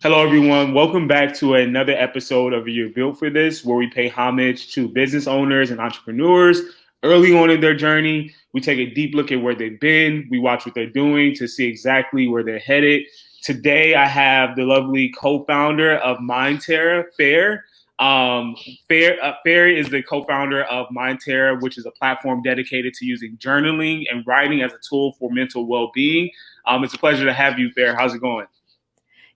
Hello, everyone. Welcome back to another episode of You're Built for This, where we pay homage to business owners and entrepreneurs early on in their journey. We take a deep look at where they've been. We watch what they're doing to see exactly where they're headed. Today, I have the lovely co-founder of Mind Terra, Fair. Fair is the co-founder of Mind Terra, which is a platform dedicated to using journaling and writing as a tool for mental well-being. It's a pleasure to have you, Fair. How's it going?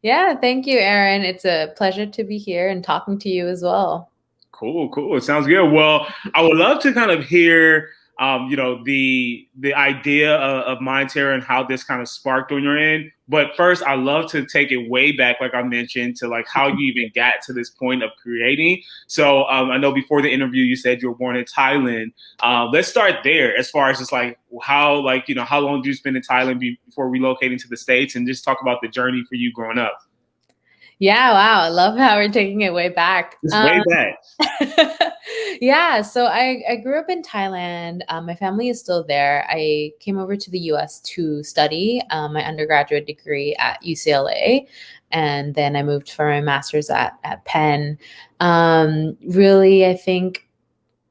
Yeah, thank you, Aaron. It's a pleasure to be here and talking to you as well. Cool. It sounds good. Well, I would love to kind of hear, the idea of Mind Terra and how this kind of sparked on your end. But first, I love to take it way back, like I mentioned, to like how you even got to this point of creating. So I know before the interview, you said you were born in Thailand. Let's start there, as far as just like how, how long did you spend in Thailand before relocating to the States, and just talk about the journey for you growing up. Yeah, wow. I love how we're taking it way back. Just way back. Yeah, so I grew up in Thailand. My family is still there. I came over to the US to study my undergraduate degree at UCLA, and then I moved for my master's at Penn. Really, I think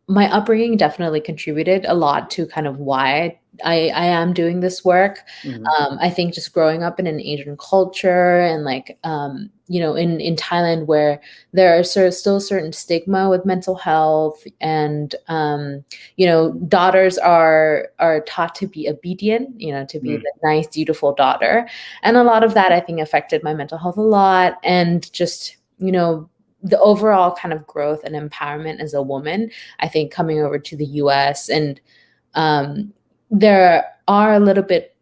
my upbringing definitely contributed a lot to kind of why I am doing this work. Mhm. I think just growing up in an Asian culture and in Thailand where there are still certain stigma with mental health and, daughters are taught to be obedient, to be Mm. the nice, dutiful daughter. And a lot of that I think affected my mental health a lot and just, the overall kind of growth and empowerment as a woman, I think coming over to the US and there are a little bit,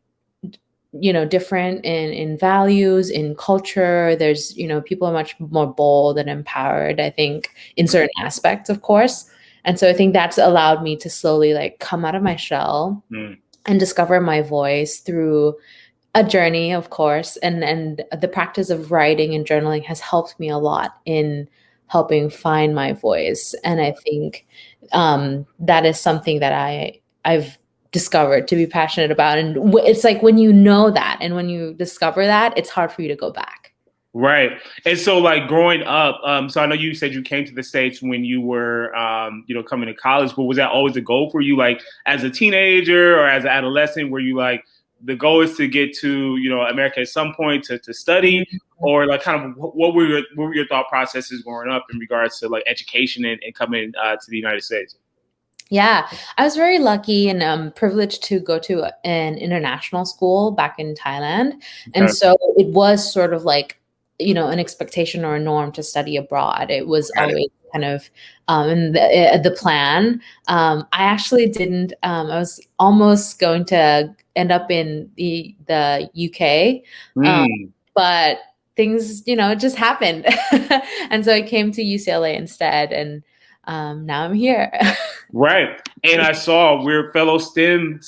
different in values, in culture. There's, people are much more bold and empowered, I think, in certain aspects, of course. And so I think that's allowed me to slowly like come out of my shell Mm. and discover my voice through a journey, of course, and the practice of writing and journaling has helped me a lot in helping find my voice. And I think that is something that I've discovered to be passionate about. And it's like when you know that and when you discover that, it's hard for you to go back. Right. And so like growing up, so I know you said you came to the States when you were coming to college, but was that always a goal for you, like as a teenager or as an adolescent, where you like the goal is to get to, America at some point to study, or like kind of what were your thought processes growing up in regards to like education and coming to the United States? Yeah, I was very lucky and privileged to go to an international school back in Thailand. And Okay. so it was sort of like, an expectation or a norm to study abroad. It was Got it. always kind of in the plan. I actually didn't, I was almost going to end up in the UK, um, Mm. but things, it just happened. And so I came to UCLA instead. And now I'm here. Right. And I saw we're fellow STEM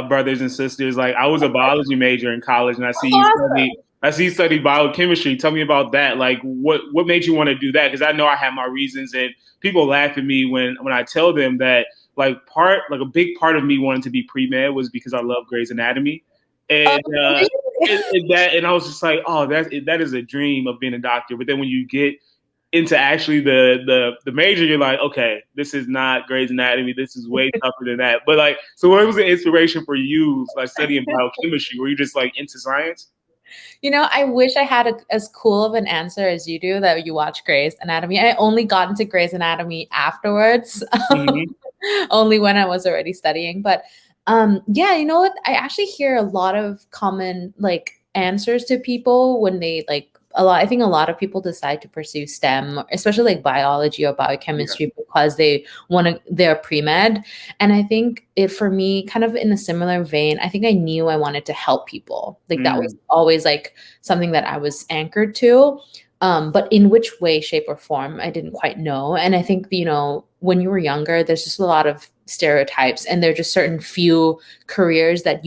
brothers and sisters. Like I was a biology major in college, and Awesome. I see you study biochemistry. Tell me about that. Like what made you want to do that? Because I know I have my reasons, and people laugh at me when I tell them that like a big part of me wanting to be pre med was because I love Grey's Anatomy, Oh, and really? and I was just like, oh, that is a dream of being a doctor. But then when you get into actually the major, you're like, okay, this is not Grey's Anatomy. This is way tougher than that. But like, so what was the inspiration for you, like studying biochemistry? Were you just like into science? I wish I had as cool of an answer as you do that you watch Grey's Anatomy. I only got into Grey's Anatomy afterwards, Mm-hmm. only when I was already studying. But yeah, you know what? I actually hear a lot of common like answers to people when they like I think a lot of people decide to pursue STEM, especially like biology or Yeah. biochemistry because they're pre-med. And I think it for me, kind of in a similar vein, I think I knew I wanted to help people. Like that was Mm. always like something that I was anchored to. But in which way, shape, or form, I didn't quite know. And I think, when you were younger, there's just a lot of stereotypes, and there are just certain few careers that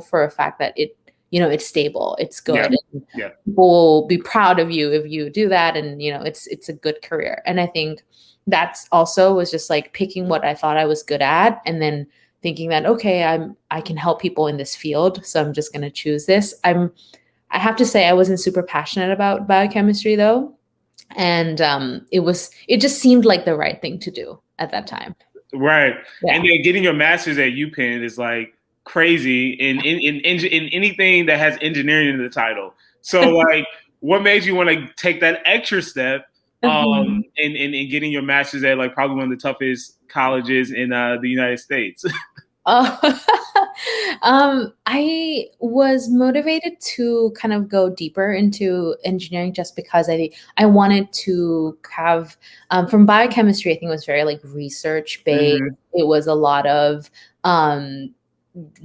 for a fact that it's stable, it's Yeah. good, and Yeah. people will be proud of you if you do that, and it's a good career. And I think that's also was just like picking what I thought I was good at, and then thinking that okay, I can help people in this field, so I'm just going to choose this. I have to say I wasn't super passionate about biochemistry though. And it just seemed like the right thing to do at that time. Right. And Yeah. then getting your master's at UPenn is like crazy in anything that has engineering in the title. So like what made you want to take that extra step Mhm. in getting your master's at like probably one of the toughest colleges in the United States? Oh, I was motivated to kind of go deeper into engineering just because I wanted to have from biochemistry. I think it was very like research based. Hmm. It was a lot of um,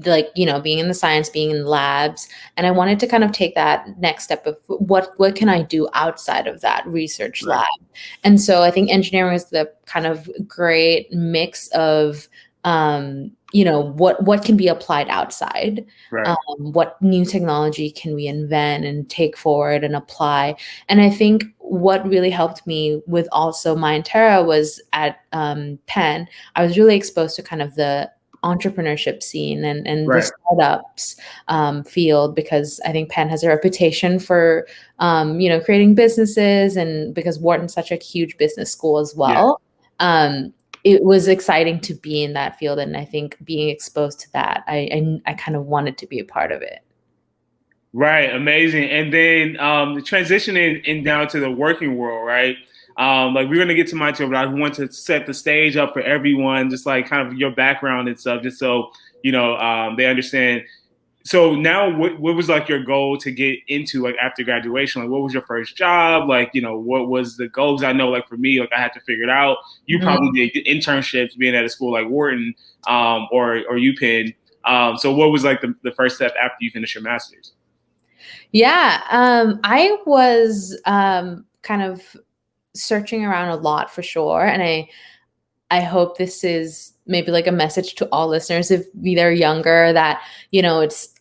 like being in the science, being in labs, and I wanted to kind of take that next step of what can I do outside of that research Right. lab. And so I think engineering is the kind of great mix of what can be applied outside, Right. what new technology can we invent and take forward and apply. And I think what really helped me with also Mind Terra was at Penn. I was really exposed to kind of the entrepreneurship scene and the Right. startups field, because I think Penn has a reputation for creating businesses, and because Wharton's such a huge business school as Yeah. well. Um, it was exciting to be in that field, and I think being exposed to that, I kind of wanted to be a part of it. Right, amazing. And then transitioning in down to the working world, right? Like we're gonna get to my tour, but I want to set the stage up for everyone, just like kind of your background and stuff, just so they understand. So now, what was like your goal to get into like after graduation? Like, what was your first job? Like, what was the goals? I know, like for me, like I had to figure it out. You probably Mhm. did internships being at a school like Wharton or UPenn. So what was like the first step after you finished your master's? Yeah, I was kind of searching around a lot for sure, and I hope this is maybe like a message to all listeners if they're younger, that it's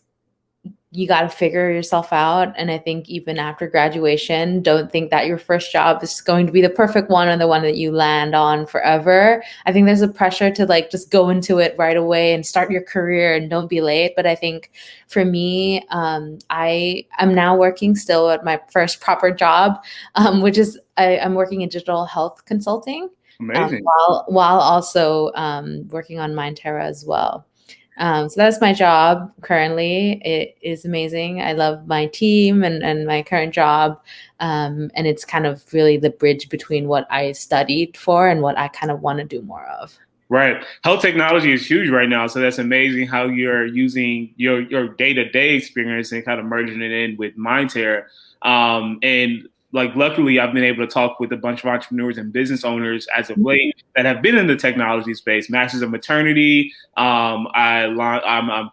you got to figure yourself out. And I think even after graduation, don't think that your first job is going to be the perfect one or the one that you land on forever. I think there's a pressure to like just go into it right away and start your career and don't be late. But I think for me, I am now working still at my first proper job, which is I'm working in digital health consulting, Amazing. while also working on Mind Terra as well. So that's my job currently. It is amazing. I love my team and my current job. And it's kind of really the bridge between what I studied for and what I kind of want to do more of. Right. Health technology is huge right now. So that's amazing how you're using your day-to-day experience and kind of merging it in with MindTerra. And like luckily I've been able to talk with a bunch of entrepreneurs and business owners as of late that have been in the technology space, Masters of Maternity. I'm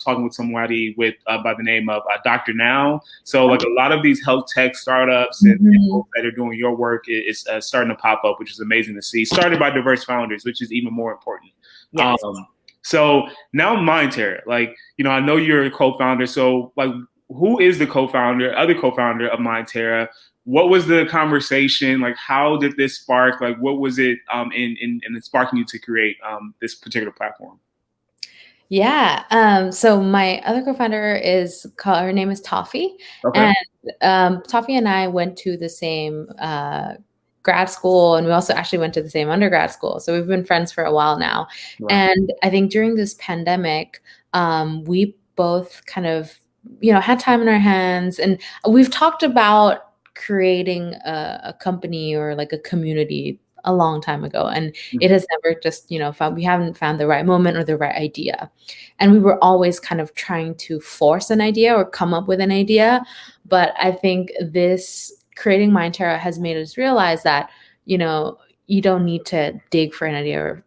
talking with somebody with by the name of Dr. Now. So like a lot of these health tech startups and Mhm. folks that are doing your work is starting to pop up, which is amazing to see. Started by diverse founders, which is even more important. Yes. So now MindTerra, like, I know you're a co-founder. So like, who is the other co-founder of MindTerra? What was the conversation? Like, how did this spark? Like, what was it in sparking you to create this particular platform? Yeah. So my other co-founder her name is Toffee, Okay. and Toffee and I went to the same grad school, and we also actually went to the same undergrad school. So we've been friends for a while now. Wow. And I think during this pandemic, we both kind of had time in our hands, and we've talked about creating a company or like a community a long time ago, and it has never just we haven't found the right moment or the right idea. And we were always kind of trying to force an idea or come up with an idea. But I think this creating Mind Terra has made us realize that you don't need to dig for an idea or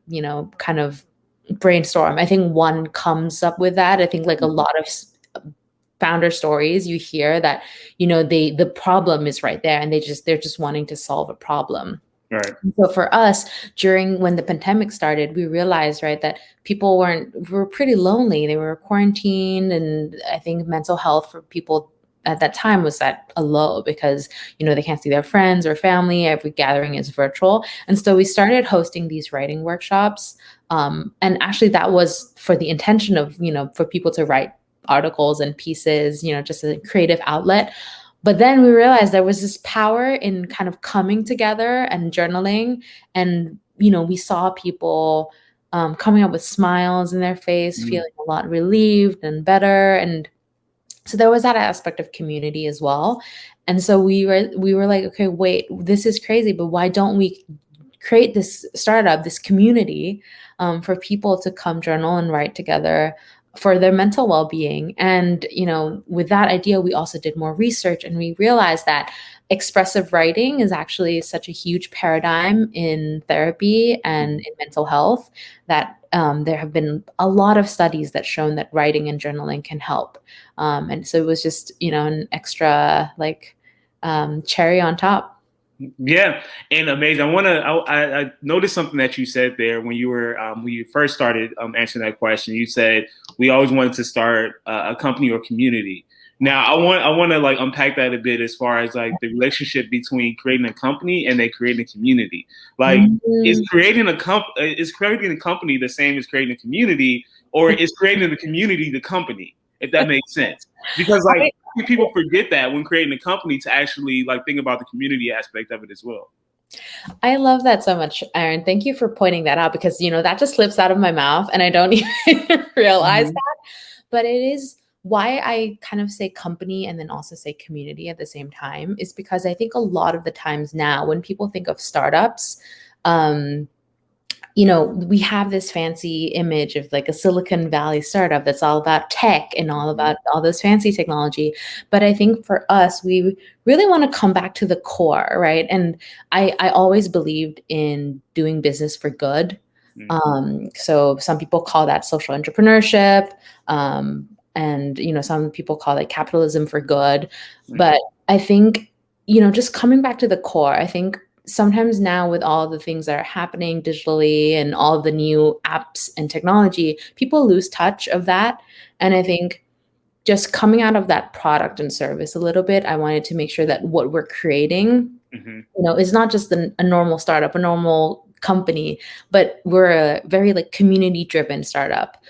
kind of brainstorm. I think one comes up with that. I think like a lot of founder stories, you hear that the problem is right there, and they're just wanting to solve a problem. Right. So for us, during when the pandemic started, we realized, right, that people were pretty lonely. They were quarantined, and I think mental health for people at that time was at a low because they can't see their friends or family. Every gathering is virtual, and so we started hosting these writing workshops. And actually, that was for the intention of for people to write articles and pieces, just a creative outlet. But then we realized there was this power in kind of coming together and journaling. And, we saw people coming up with smiles in their face, Mm. feeling a lot relieved and better. And so there was that aspect of community as well. And so we were like, okay, wait, this is crazy, but why don't we create this startup, this community, for people to come journal and write together for their mental well-being? And with that idea, we also did more research, and we realized that expressive writing is actually such a huge paradigm in therapy and in mental health, that there have been a lot of studies that shown that writing and journaling can help. And so it was just an extra, like, cherry on top. Yeah, and amazing. I noticed something that you said there when you first started answering that question. You said we always wanted to start a company or community. Now, I want to like unpack that a bit as far as like the relationship between creating a company and then creating a community. Like, Mhm. is creating a company the same as creating a community, or is creating the community the company? If that makes sense, because like I think people forget that when creating a company to actually like think about the community aspect of it as well. I love that so much, Aaron. Thank you for pointing that out, because that just slips out of my mouth and I don't even realize Mhm. that. But it is why I kind of say company and then also say community at the same time, is because I think a lot of the times now when people think of startups, um, we have this fancy image of like a Silicon Valley startup that's all about tech and all Mhm. about all this fancy technology. But I think for us, we really want to come back to the core, right? And I always believed in doing business for good. Mhm. So some people call that social entrepreneurship. And some people call it capitalism for good. Mhm. But I think, just coming back to the core, I think sometimes now with all the things that are happening digitally and all the new apps and technology, people lose touch of that. And I think just coming out of that product and service a little bit, I wanted to make sure that what we're creating, Mhm. is not just a normal startup, a normal company, but we're a very like community driven startup.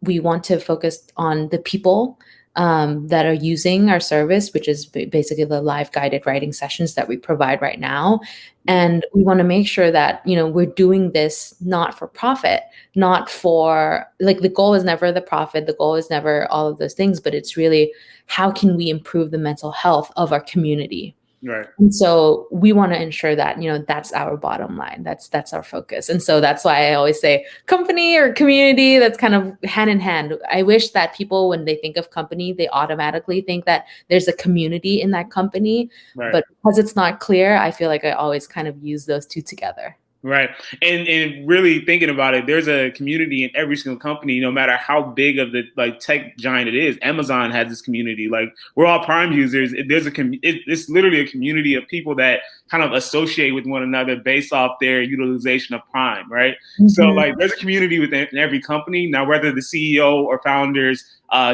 We want to focus on the people that are using our service, which is basically the live guided writing sessions that we provide right now. And we want to make sure that, we're doing this not for profit, not for like, the goal is never the profit, the goal is never all of those things, but it's really how can we improve the mental health of our community. Right. And so we want to ensure that, that's our bottom line. That's our focus. And so that's why I always say company or community, that's kind of hand in hand. I wish that people, when they think of company, they automatically think that there's a community in that company. Right. But because it's not clear, I feel like I always kind of use those two together. Right. And really thinking about it, there's a community in every single company, no matter how big of the like tech giant it is. Amazon has this community. Like we're all Prime users. It's literally a community of people that kind of associate with one another based off their utilization of Prime, right? So Mhm. like there's a community within every company. Now whether the CEO or founders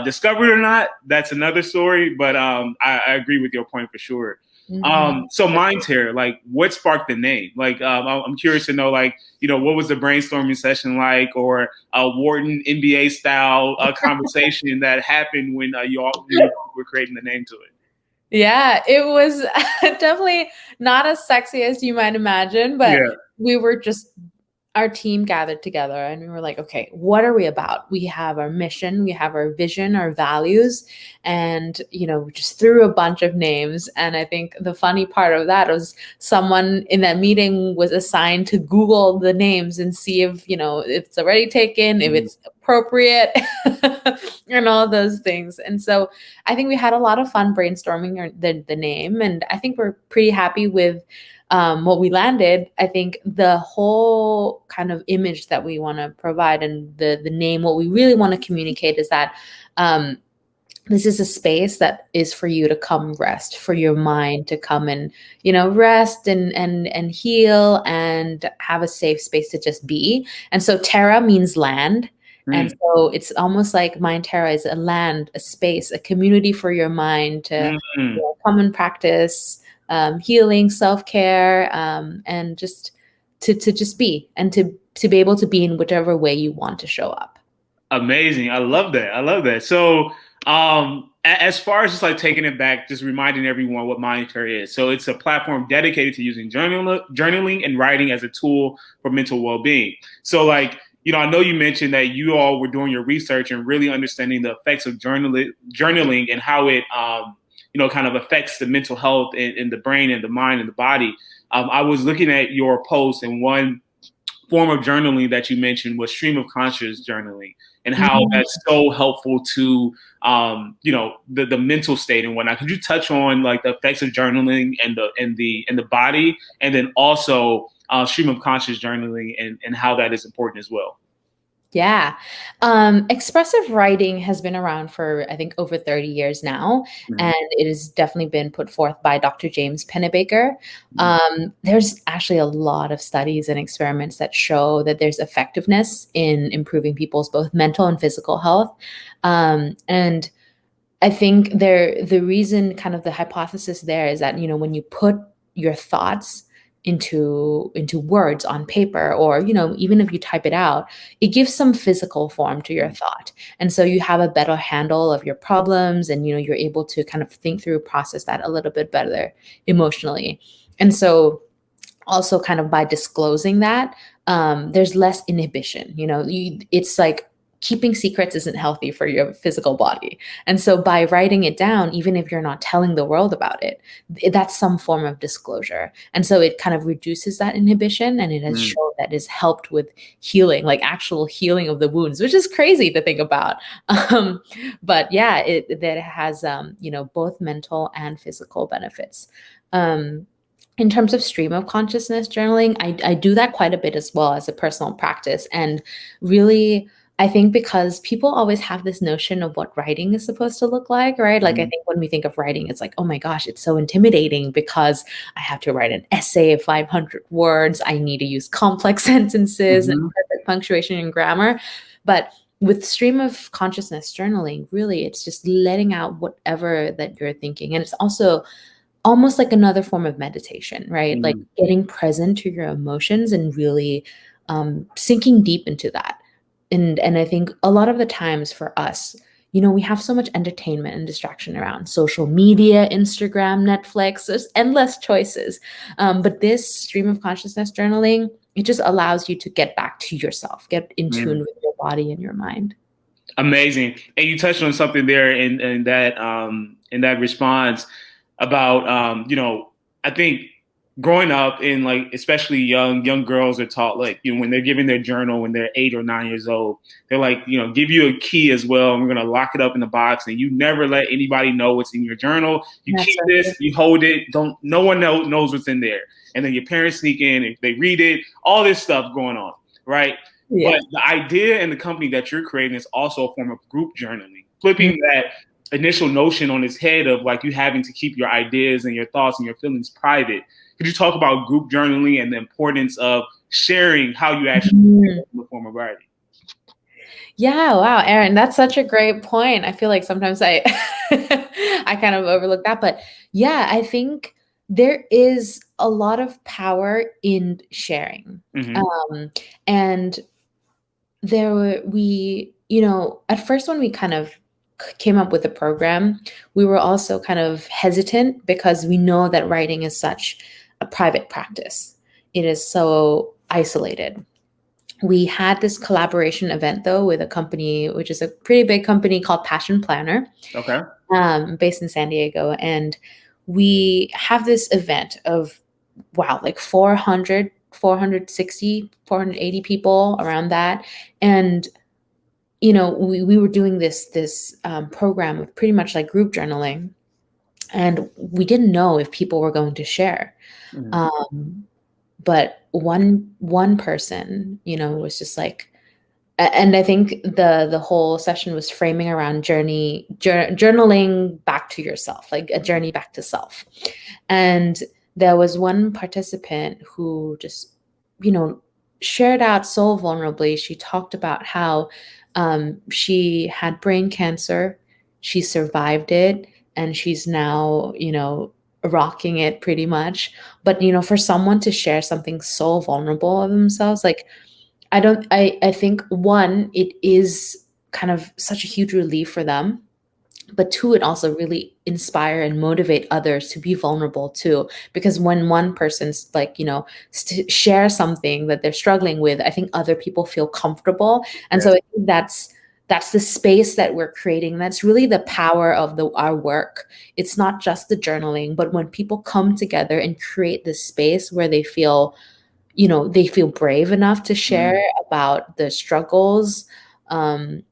discover it or not, that's another story. But I agree with your point for sure. Mhm. So Mind Terra, like what sparked the name? Like I'm curious to know, like, what was the brainstorming session like, or a Wharton NBA style conversation that happened when you were creating the name to it? Yeah, it was definitely not as sexy as you might imagine, but Yeah. we were just our team gathered together and we were like, okay, what are we about? We have our mission, we have our vision, our values, and we just threw a bunch of names. And I think the funny part of that was someone in that meeting was assigned to Google the names and see if if it's already taken, if Mhm. it's appropriate, and all those things. And so I think we had a lot of fun brainstorming the name, and I think we're pretty happy with what we landed. I think the whole kind of image that we want to provide and the name, what we really want to communicate is that um, this is a space that is for you to come rest, for your mind to come and rest and heal and have a safe space to just be. And so Terra means land. And Mm. so it's almost like Mind Terra is a land, a space, a community for your mind to Mm. come and practice healing, self-care, and just to just be and to be able to be in whichever way you want to show up. Amazing. I love that. I love that. So As far as just like taking it back, just reminding everyone what Mind Terra is. So it's a platform dedicated to using journaling and writing as a tool for mental well-being. So like, I know you mentioned that you all were doing your research and really understanding the effects of journaling and how it, kind of affects the mental health in the brain and the mind and the body. I was looking at your post, and one form of journaling that you mentioned was stream of conscious journaling, and how Mhm. that's so helpful to the mental state and whatnot. Could you touch on like the effects of journaling and the body, and then also stream of conscious journaling and how that is important as well? Yeah. Expressive writing has been around for, I think, over 30 years now, Mm-hmm. and it has definitely been put forth by Dr. James Pennebaker. Mm-hmm. There's actually a lot of studies and experiments that show that there's effectiveness in improving people's both mental and physical health. And I think the reason, kind of the hypothesis there, is that, when you put your thoughts into words on paper, or, even if you type it out, it gives some physical form to your thought. And so you have a better handle of your problems, and, you're able to kind of think through, process that a little bit better emotionally. And so also, kind of by disclosing that, there's less inhibition. It's like keeping secrets isn't healthy for your physical body. And so by writing it down, even if you're not telling the world about it, that's some form of disclosure. And so it kind of reduces that inhibition, and it has Mm-hmm. shown that it's helped with healing, like actual healing of the wounds, which is crazy to think about. Um, but yeah, that has both mental and physical benefits. Um, in terms of stream of consciousness journaling, I do that quite a bit as well as a personal practice. And really, I think because people always have this notion of what writing is supposed to look like, right? Like, I think when we think of writing, it's like, oh my gosh, it's so intimidating because I have to write an essay of 500 words. I need to use complex sentences and Mm-hmm. perfect punctuation and grammar. But with stream of consciousness journaling, really, it's just letting out whatever that you're thinking. And it's also almost like another form of meditation, right? Like Mm-hmm. getting present to your emotions and really sinking deep into that. And I think a lot of the times for us, we have so much entertainment and distraction around social media, Instagram, Netflix. There's endless choices. But this stream of consciousness journaling, it just allows you to get back to yourself, get in tune with your body and your mind. Amazing. And you touched on something there in that response about I think growing up in, like, especially young girls are taught, like, when they're giving their journal when they're 8 or 9 years old, they're like, give you a key as well, and we're gonna lock it up in the box, and you never let anybody know what's in your journal. You That's keep so this, true. you hold it, don't no one knows what's in there. And then your parents sneak in and they read it, all this stuff going on, right? Yeah. But the idea and the company that you're creating is also a form of group journaling, flipping that initial notion on its head of like you having to keep your ideas and your thoughts and your feelings private. Could you talk about group journaling and the importance of sharing how you actually feel Mhm. in the form of writing? Yeah, wow, Aaron, that's such a great point. I feel like sometimes I I kind of overlook that, but yeah, I think there is a lot of power in sharing. Mm-hmm. Um, and at first when we kind of came up with the program, we were also kind of hesitant because we know that writing is such a private practice. It is so isolated. We had this collaboration event though with a company, which is a pretty big company called Passion Planner, Okay. based in San Diego. And we have this event of, wow, like 400, 460, 480 people around that. And we were doing this program of pretty much like group journaling, and we didn't know if people were going to share. Mm-hmm. Um, but one person, was just like, and I think the whole session was framing around journaling back to yourself, like a journey back to self. And there was one participant who just, you know, shared out so vulnerably. She talked about how she had brain cancer, she survived it, and she's now, rocking it pretty much. But, for someone to share something so vulnerable of themselves, like, I think one, it is kind of such a huge relief for them. but two, it also really inspire and motivate others to be vulnerable too, because when one person's like, share something that they're struggling with, I think other people feel comfortable. And so Yes. I think that's the space that we're creating. That's really the power of our work. It's not just the journaling, but when people come together and create this space where they feel brave enough to share Mhm. about the struggles.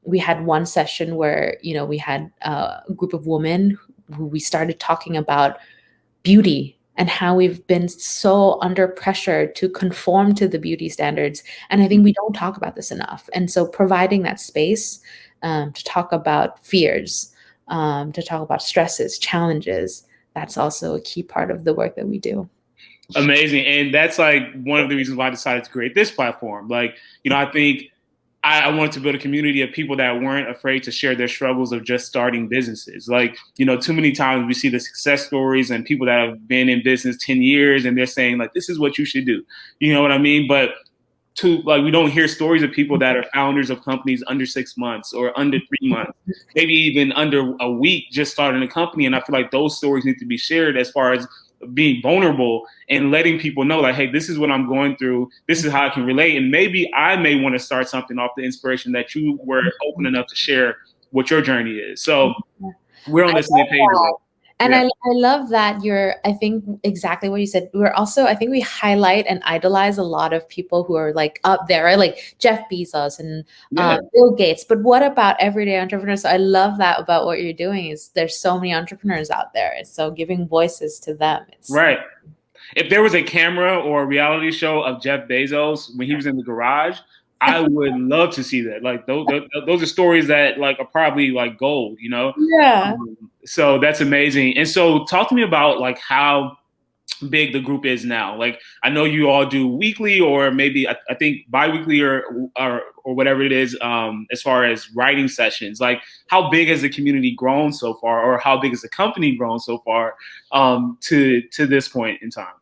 We had one session where, we had a group of women who we started talking about beauty and how we've been so under pressure to conform to the beauty standards. And I think we don't talk about this enough. And so providing that space to talk about fears, to talk about stresses, challenges, that's also a key part of the work that we do. Amazing. And that's like one of the reasons why I decided to create this platform. Like, I think I wanted to build a community of people that weren't afraid to share their struggles of just starting businesses. Like, too many times we see the success stories and people that have been in business 10 years and they're saying, like, this is what you should do. You know what I mean? But we don't hear stories of people that are founders of companies under 6 months or under 3 months, maybe even under a week just starting a company. And I feel like those stories need to be shared as far as being vulnerable and letting people know, like, hey, this is what I'm going through. This is how I can relate. And maybe I may want to start something off the inspiration that you were open enough to share what your journey is. So we're on I the same love page with that. it. And Yeah. I love that I think exactly what you said. I think we highlight and idolize a lot of people who are like up there, right? Like Jeff Bezos and Yeah. Bill Gates. But what about everyday entrepreneurs? So I love that about what you're doing is there's so many entrepreneurs out there. So giving voices to them. It's Right. If there was a camera or a reality show of Jeff Bezos when he was in the garage, I would love to see that. Like those are stories that like are probably like gold, you know? yeah. So that's amazing. And so talk to me about like how big the group is now. Like I know you all do weekly or maybe I think biweekly or whatever it is, as far as writing sessions. Like how big has the community grown so far, or how big has the company grown so far, to this point in time?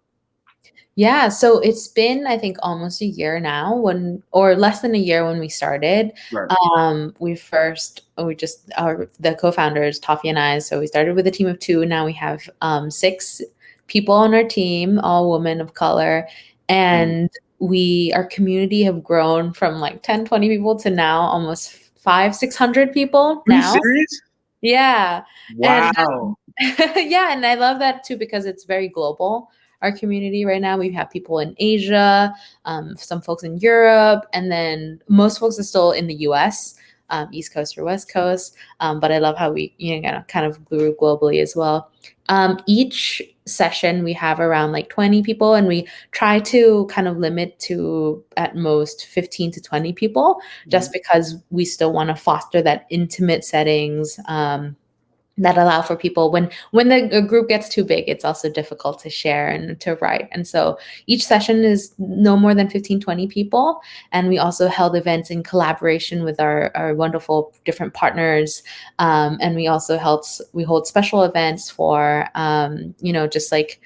Yeah, so it's been, I think, almost a year now or less than a year when we started. Right. The co-founders, Toffee and I, so we started with a team of two. Now we have six people on our team, all women of color. And our community have grown from like 10, 20 people to now almost 600 people Are you now. serious? Yeah. And Wow. yeah, and I love that too because it's very global. Our community right now, we have people in Asia, some folks in Europe, and then most folks are still in the US, East Coast or West Coast. But I love how we kind of grew globally as well. Each session we have around like 20 people, and we try to kind of limit to at most 15 to 20 people, just because we still want to foster that intimate settings. That allow for people when the group gets too big, it's also difficult to share and to write. And so each session is no more than 15-20 people. And we also held events in collaboration with our wonderful different partners. And we hold special events for just like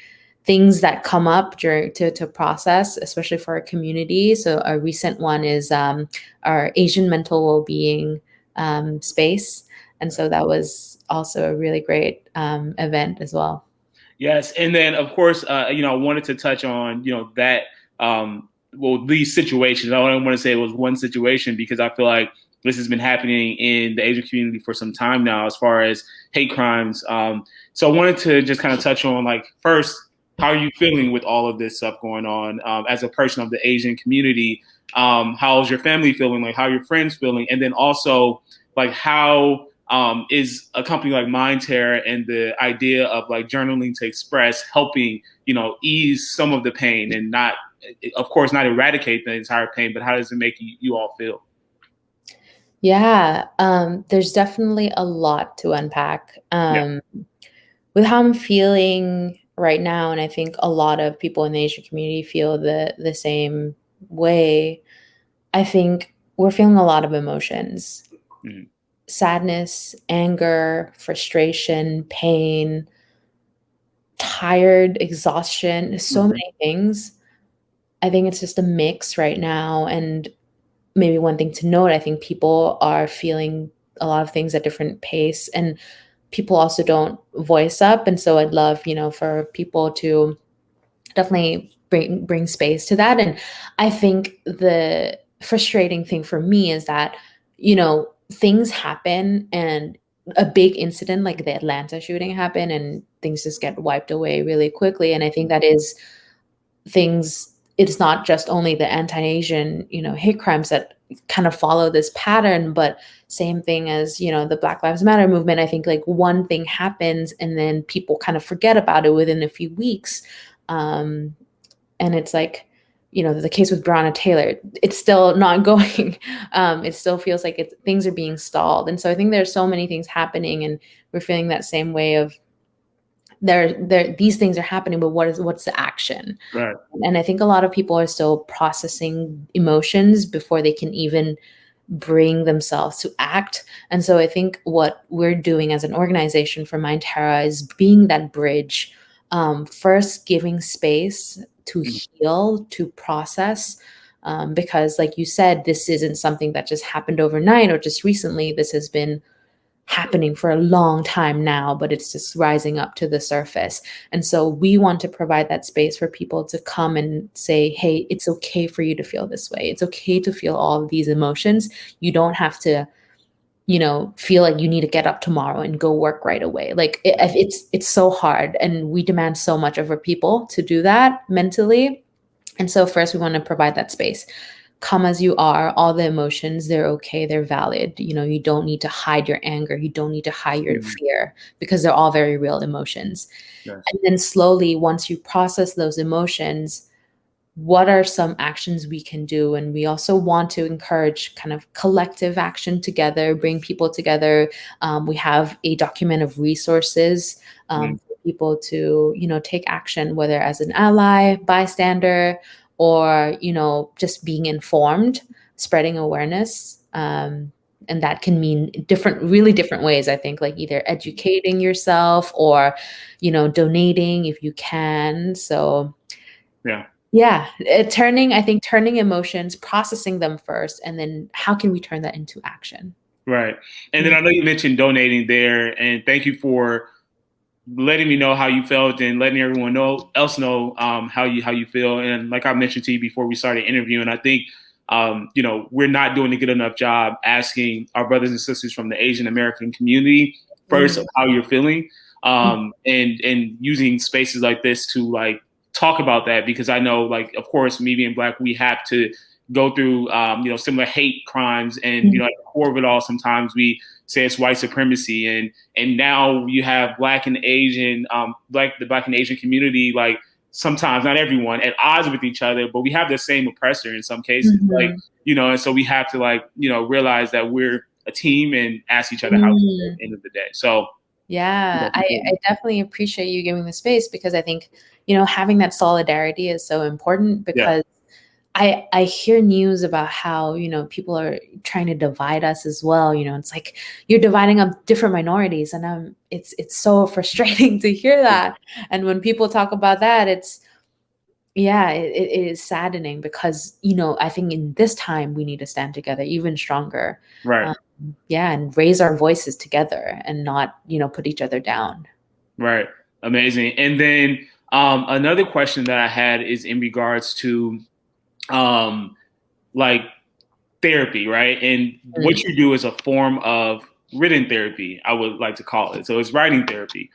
things that come up during to process, especially for our community. So a recent one is our Asian mental well-being space. And so that was also a really great event as well. Yes, and then of course, I wanted to touch on that these situations. I don't want to say it was one situation because I feel like this has been happening in the Asian community for some time now, as far as hate crimes. So I wanted to just kind of touch on like first, how are you feeling with all of this stuff going on as a person of the Asian community? How's your family feeling? Like how are your friends feeling? And then also like how is a company like Mind Terra and the idea of like journaling to express helping, ease some of the pain and not, of course, not eradicate the entire pain, but how does it make you all feel? Yeah, there's definitely a lot to unpack Yeah. with how I'm feeling right now, and I think a lot of people in the Asian community feel the same way. I think we're feeling a lot of emotions: Mhm. sadness, anger, frustration, pain, tired, exhaustion, so Mhm. many things. I think it's just a mix right now. And maybe one thing to note, I think people are feeling a lot of things at different pace. And people also don't voice up. And so I'd love, for people to definitely bring space to that. And I think the frustrating thing for me is that, things happen, and a big incident like the Atlanta shooting happened, and things just get wiped away really quickly. And I think that is things, it's not just only the anti-Asian, hate crimes that kind of follow this pattern, but same thing as, the Black Lives Matter movement. I think like one thing happens and then people kind of forget about it within a few weeks. And it's like, the case with Breonna Taylor, it's still not going. It still feels like things are being stalled. And so I think there's so many things happening, and we're feeling that same way of these things are happening, but what's the action? Right. And I think a lot of people are still processing emotions before they can even bring themselves to act. And so I think what we're doing as an organization for Mind Terra is being that bridge, first giving space to heal, to process, because like you said, this isn't something that just happened overnight or just recently. This has been happening for a long time now, but it's just rising up to the surface. And so we want to provide that space for people to come and say, hey, it's okay for you to feel this way. It's okay to feel all of these emotions. You don't have to, feel like you need to get up tomorrow and go work right away. Like it's so hard, and we demand so much of our people to do that mentally. And so first we want to provide that space. Come as you are, all the emotions, they're okay, they're valid. You don't need to hide your anger, you don't need to hide your fear, because they're all very real emotions. Yes. And then slowly, once you process those emotions, what are some actions we can do? And we also want to encourage kind of collective action together, bring people together. We have a document of resources for people to, take action, whether as an ally, bystander, or, just being informed, spreading awareness. And that can mean really different ways, I think, like either educating yourself or, donating if you can. So yeah, turning emotions, processing them first, and then how can we turn that into action? Right. And then I know you mentioned donating there, and thank you for letting me know how you felt and letting everyone else know how you feel. And like I mentioned to you before we started interviewing, I think we're not doing a good enough job asking our brothers and sisters from the Asian American community first of how you're feeling, and using spaces like this to like talk about that, because I know, like, of course, me being Black, we have to go through similar hate crimes, and at the core of it all, sometimes we say it's white supremacy, and now you have Black and Asian, the Black and Asian community, like sometimes, not everyone, at odds with each other, but we have the same oppressor in some cases, and so we have to realize that we're a team and ask each other how we feel at the end of the day. So yeah, I definitely appreciate you giving the space, because I think, having that solidarity is so important, because I hear news about how, people are trying to divide us as well. It's like you're dividing up different minorities, and it's so frustrating to hear that. And when people talk about that, it is saddening, because, I think in this time we need to stand together even stronger. Right. And raise our voices together and not, put each other down. Right. Amazing. And then another question that I had is in regards to like therapy, right? And what you do is a form of written therapy, I would like to call it. So it's writing therapy.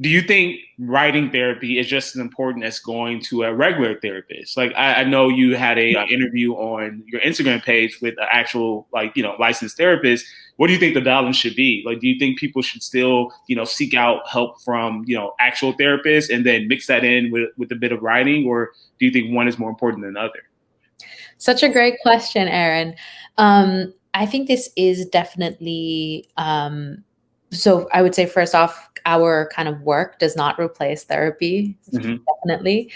Do you think writing therapy is just as important as going to a regular therapist? Like, I know you had a interview on your Instagram page with an actual, licensed therapist. What do you think the balance should be? Like, do you think people should still, seek out help from, actual therapists and then mix that in with a bit of writing? Or do you think one is more important than the other? Such a great question, Aaron. I think this is definitely, so I would say, first off, our kind of work does not replace therapy, definitely.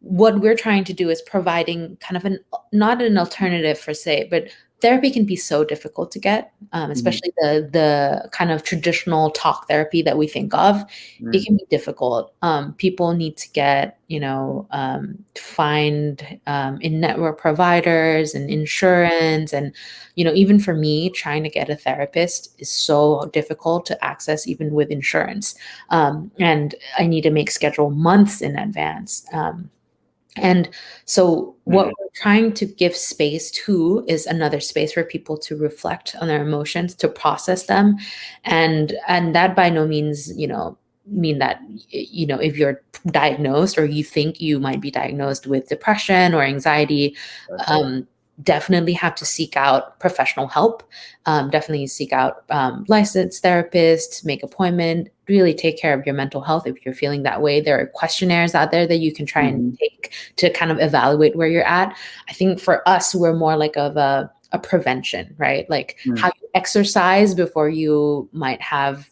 What we're trying to do is providing kind of not an alternative per se, but therapy can be so difficult to get, especially the kind of traditional talk therapy that we think of. It can be difficult. People need to get, find in-network providers and insurance. And, even for me, trying to get a therapist is so difficult to access, even with insurance. And I need to make schedule months in advance. And so what we're trying to give space to is another space for people to reflect on their emotions, to process them. And that by no means, mean that, if you're diagnosed or you think you might be diagnosed with depression or anxiety, definitely have to seek out professional help. Definitely seek out licensed therapists, make appointment, really take care of your mental health if you're feeling that way. There are questionnaires out there that you can try and take to kind of evaluate where you're at. I think for us, we're more like of a prevention, right? Like how you exercise before you might have,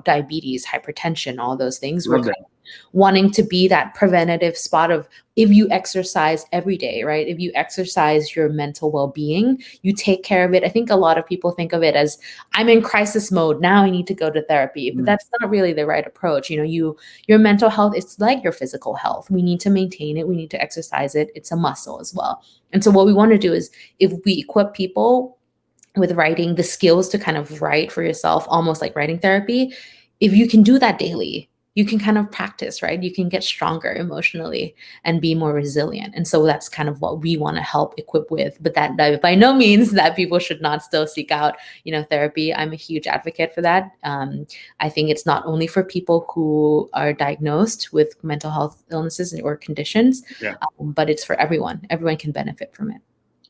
diabetes, hypertension, all those things. We're kind of wanting to be that preventative spot of, if you exercise every day, right? If you exercise your mental well-being, you take care of it. I think a lot of people think of it as, I'm in crisis mode, now I need to go to therapy. But that's not really the right approach. Your mental health, it's like your physical health. We need to maintain it. We need to exercise it. It's a muscle as well. And so what we want to do is, if we equip people with writing, the skills to kind of write for yourself, almost like writing therapy, if you can do that daily, you can kind of practice, right? You can get stronger emotionally and be more resilient. And so that's kind of what we want to help equip with. But that by no means that people should not still seek out, therapy. I'm a huge advocate for that. I think it's not only for people who are diagnosed with mental health illnesses or conditions, but it's for everyone. Everyone can benefit from it.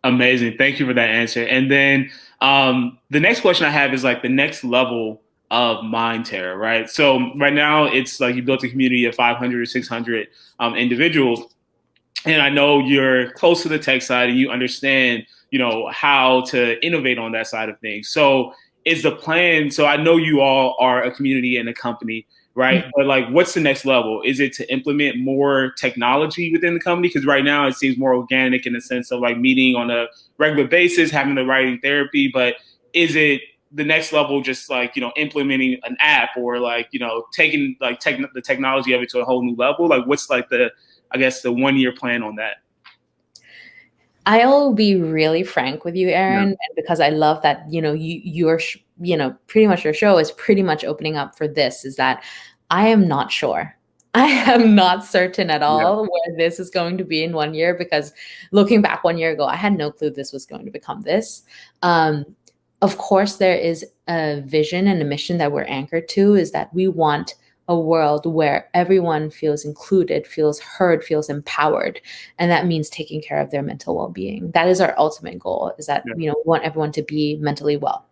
Amazing. Thank you for that answer. And then the next question I have is like the next level of Mind Terra, right? So right now it's like you built a community of 500 or 600 individuals. And I know you're close to the tech side and you understand, how to innovate on that side of things. So is the plan, so I know you all are a community and a company, right? But like, what's the next level? Is it to implement more technology within the company? Because right now it seems more organic in the sense of like meeting on a regular basis, having the writing therapy, but is it the next level just like, implementing an app or like, taking like the technology of it to a whole new level? Like what's like the 1-year plan on that? I'll be really frank with you, Aaron, and because I love that, you're, pretty much your show is pretty much opening up for this, is that I am not sure. I am not certain at all where this is going to be in 1 year, because looking back 1 year ago, I had no clue this was going to become this. Of course, there is a vision and a mission that we're anchored to, is that we want a world where everyone feels included, feels heard, feels empowered. And that means taking care of their mental well-being. That is our ultimate goal, is that, we want everyone to be mentally well.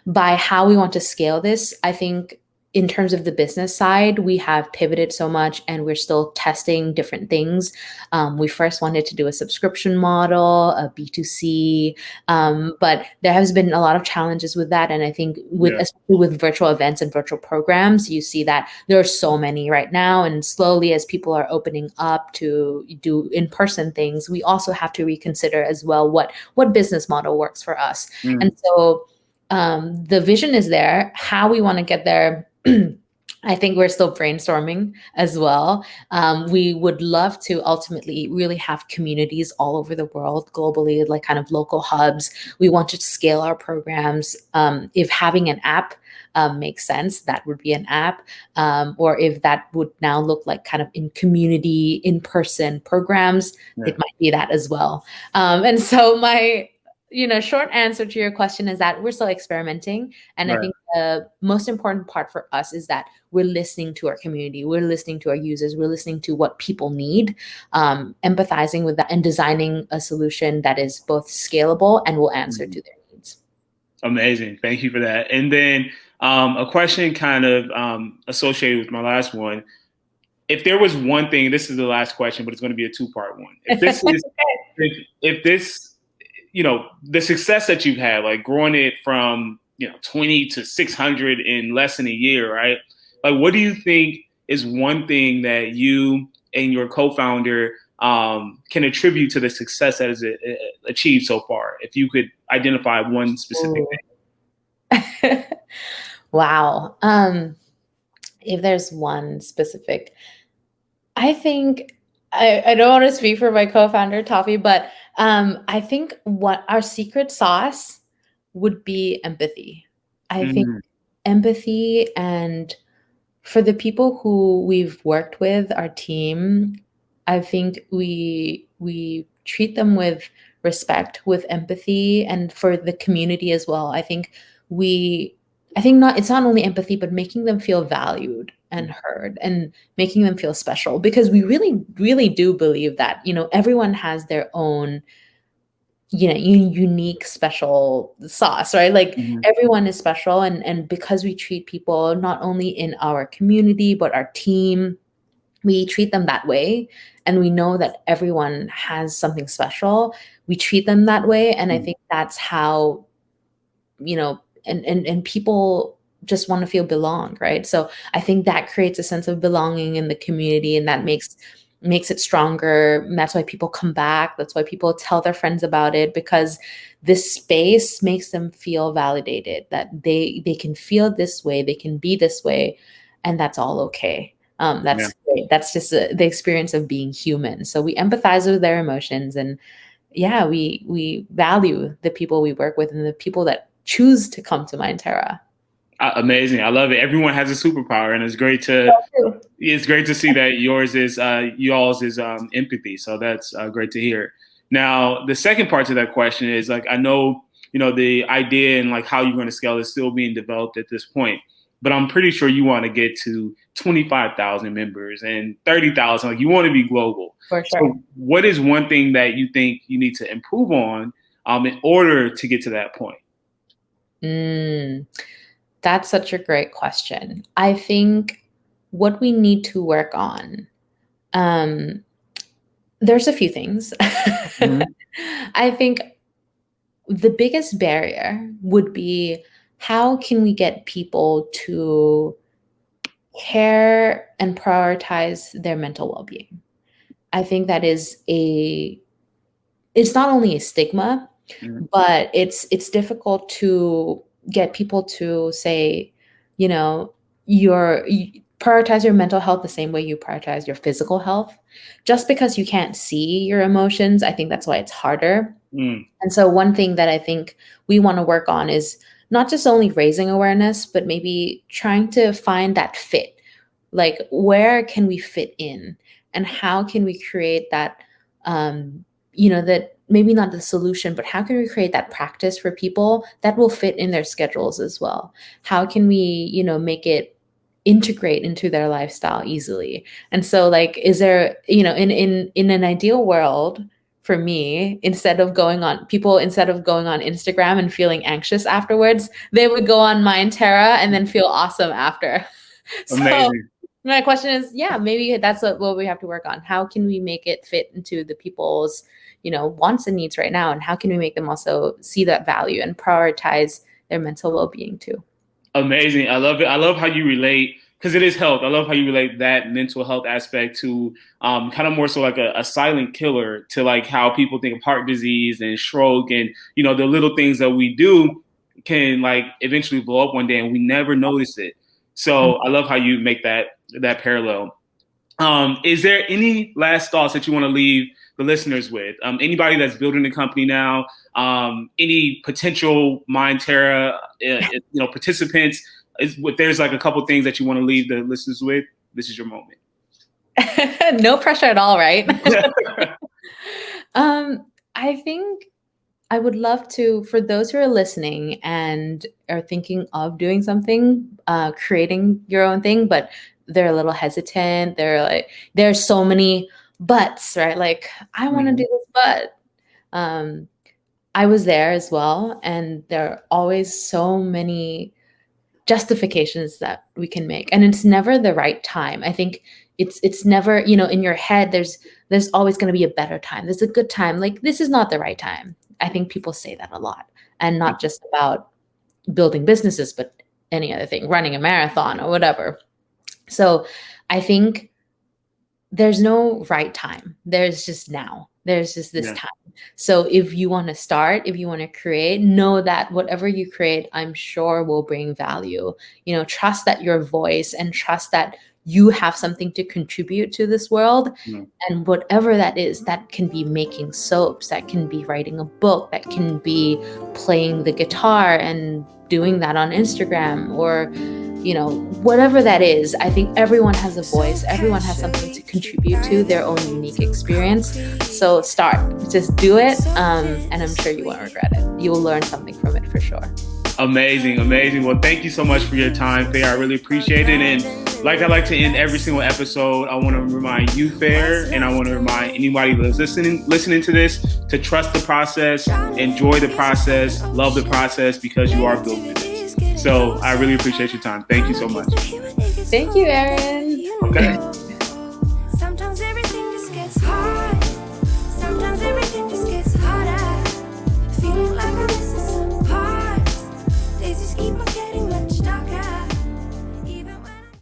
By how we want to scale this, I think in terms of the business side, we have pivoted so much and we're still testing different things. We first wanted to do a subscription model, a B2C, but there has been a lot of challenges with that. And I think especially with virtual events and virtual programs, you see that there are so many right now. And slowly, as people are opening up to do in-person things, we also have to reconsider as well what business model works for us. And so the vision is there. How we want to get there, I think we're still brainstorming as well. We would love to ultimately really have communities all over the world, globally, like kind of local hubs. We want to scale our programs. If having an app makes sense, that would be an app. Or if that would now look like kind of in community, in-person programs, it might be that as well. And so my short answer to your question is that we're still experimenting. And I think the most important part for us is that we're listening to our community. We're listening to our users. We're listening to what people need, empathizing with that, and designing a solution that is both scalable and will answer to their needs. Amazing. Thank you for that. And then a question kind of associated with my last one. If there was one thing, this is the last question, but it's going to be a 2-part one. If this is, if this, the success that you've had, like growing it from, 20 to 600 in less than a year, right? Like, what do you think is one thing that you and your co-founder can attribute to the success that is achieved so far? If you could identify one specific Ooh. Wow. If there's one specific, I think I don't want to speak for my co-founder Toffee, but I think what our secret sauce would be empathy. I think thing. empathy, and for the people who we've worked with, our team, I think we treat them with respect, with empathy, and for the community as well. We I think not it's not only empathy, but making them feel valued and heard, and making them feel special, because we really really do believe that, everyone has their own, unique special sauce, right? Like Mm-hmm. everyone is special, and because we treat people not only in our community but our team, we treat them that way, and we know that everyone has something special. We treat them that way, and I think that's how, and people just want to feel belong, right? So I think that creates a sense of belonging in the community, and that makes it stronger. And that's why people come back. That's why people tell their friends about it, because this space makes them feel validated, that they can feel this way, they can be this way, and that's all okay. Yeah. That's great. That's just the experience of being human. So we empathize with their emotions, and yeah, we value the people we work with and the people that choose to come to MindTerra. Amazing. I love it. Everyone has a superpower, and it's great to see that y'all's is empathy. So that's great to hear. Now, the second part to that question is, like, I know, the idea and like how you're going to scale is still being developed at this point, but I'm pretty sure you want to get to 25,000 members and 30,000. Like, you want to be global. For sure. So what is one thing that you think you need to improve on in order to get to that point? Mm, that's such a great question. I think what we need to work on, um, there's a few things. Mm-hmm. I think the biggest barrier would be, how can we get people to care and prioritize their mental well-being? I think that is it's not only a stigma, Mm-hmm. but it's difficult to get people to say, you know, you prioritize your mental health the same way you prioritize your physical health. Just because you can't see your emotions, I think that's why it's harder. Mm. And so one thing that I think we want to work on is not just only raising awareness, but maybe trying to find that fit. Like, where can we fit in, and how can we create that, that maybe not the solution, but how can we create that practice for people that will fit in their schedules as well? How can we, make it integrate into their lifestyle easily? And so, like, is there, in an ideal world, for me, instead of going on Instagram and feeling anxious afterwards, they would go on Mind Terra and then feel awesome after. So Amazing. my question is, yeah, maybe that's what we have to work on. How can we make it fit into the people's, wants and needs right now? And how can we make them also see that value and prioritize their mental well-being too? Amazing. I love it. I love how you relate, because it is health. I love how you relate that mental health aspect to kind of more so like a silent killer to like how people think of heart disease and stroke, and the little things that we do can like eventually blow up one day and we never notice it. So I love how you make that parallel. Is there any last thoughts that you want to leave the listeners with? Anybody that's building a company now, any potential Mind Terra, participants? If there's like a couple things that you want to leave the listeners with, this is your moment. No pressure at all, right? I think I would love to, for those who are listening and are thinking of doing something, creating your own thing, but they're a little hesitant. They're like, there's so many buts, right? Like, I want to do this, but I was there as well. And there are always so many justifications that we can make. And it's never the right time. I think it's never, in your head, there's always going to be a better time. There's a good time. Like, this is not the right time. I think people say that a lot, and not just about building businesses, but any other thing, running a marathon or whatever. So I think there's no right time. There's just now. There's just this Yeah. time. So if you want to start, if you want to create, know that whatever you create, I'm sure will bring value. Trust that your voice, and trust that you have something to contribute to this world. Yeah. And whatever that is, that can be making soaps, that can be writing a book, that can be playing the guitar and doing that on Instagram, or whatever that is. I think everyone has a voice. Everyone has something to contribute to their own unique experience. So start, just do it. And I'm sure you won't regret it. You will learn something from it for sure. Amazing. Well, thank you so much for your time, Fair. I really appreciate it. And like I like to end every single episode, I want to remind you, Fair, and I want to remind anybody that's listening to this, to trust the process, enjoy the process, love the process, because you are built for this. So I really appreciate your time. Thank you so much. Thank you, Aaron. Okay.